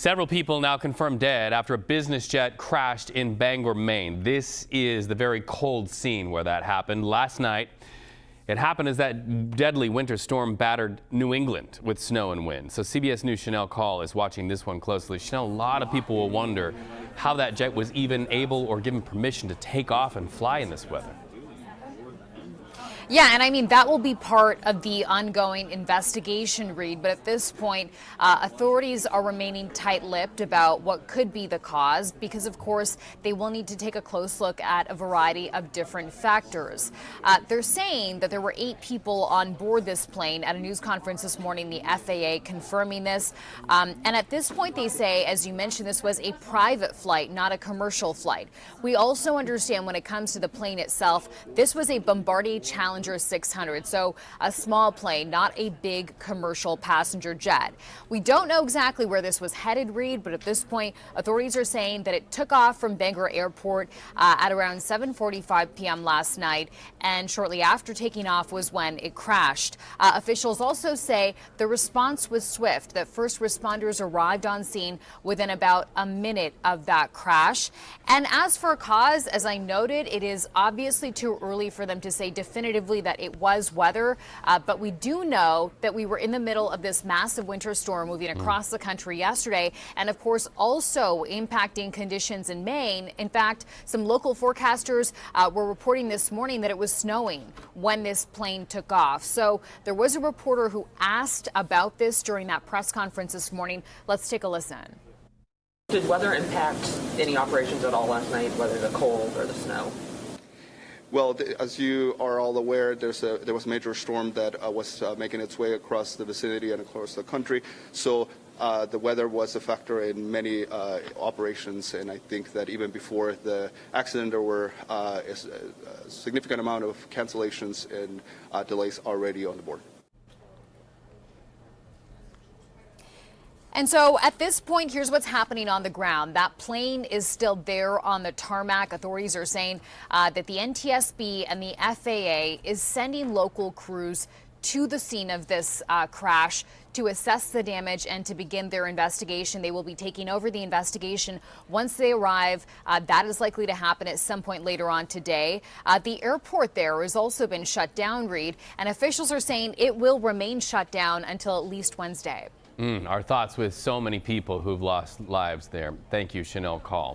Several people now confirmed dead after a business jet crashed in Bangor, Maine. This is the very cold scene where that happened last night. It happened as that deadly winter storm battered New England with snow and wind. So CBS News Shanelle Kaul is watching this one closely. Shanelle, a lot of people will wonder how that jet was even able or given permission to take off and fly in this weather. Yeah, and I mean, that will be part of the ongoing investigation, Reed. But at this point, authorities are remaining tight-lipped about what could be the cause because, of course, they will need to take a close look at a variety of different factors. They're saying that there were 8 people on board this plane at a news conference this morning, the FAA confirming this. And at this point, they say, as you mentioned, this was a private flight, not a commercial flight. We also understand when it comes to the plane itself, this was a Bombardier Challenger 600, so a small plane, not a big commercial passenger jet. We don't know exactly where this was headed, Reed, but at this point, authorities are saying that it took off from Bangor Airport at around 7:45 p.m. last night, and shortly after taking off was when it crashed. Officials also say the response was swift, that first responders arrived on scene within about a minute of that crash. And as for cause, as I noted, it is obviously too early for them to say definitively that it was weather, but we do know that we were in the middle of this massive winter storm moving across the country yesterday, and of course also impacting conditions in Maine. In fact, some local forecasters were reporting this morning that it was snowing when this plane took off. So there was a reporter who asked about this during that press conference this morning. Let's take a listen. Did weather impact any operations at all last night, whether the cold or the snow? Well, as you are all aware, there was a major storm that was making its way across the vicinity and across the country. So the weather was a factor in many operations, and I think that even before the accident, there were a significant amount of cancellations and delays already on the board. And so at this point, here's what's happening on the ground. That plane is still there on the tarmac. Authorities are saying that the NTSB and the FAA is sending local crews to the scene of this crash to assess the damage and to begin their investigation. They will be taking over the investigation once they arrive. That is likely to happen at some point later on today. The airport there has also been shut down, Reed, and officials are saying it will remain shut down until at least Wednesday. Our thoughts with so many people who've lost lives there. Thank you, Shanelle Kaul.